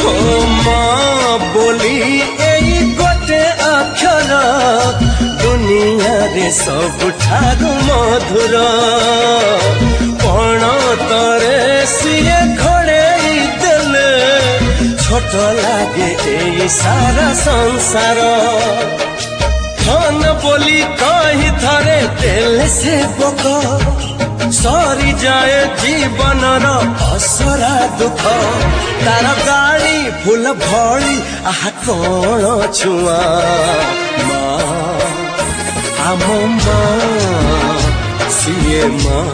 हो माँ बोली एई गोटे अक्षर दुनिया रे सबुठारु मधुर पण तरे सिए घोड़ेई देले छोट लागे एई सारा संसार धन बोली कही थरे देले से बक सरी जाए जीवन असरा दुख तार गाड़ी फूल भड़ी आह कौन छुआ माँ आम माँ सीए माँ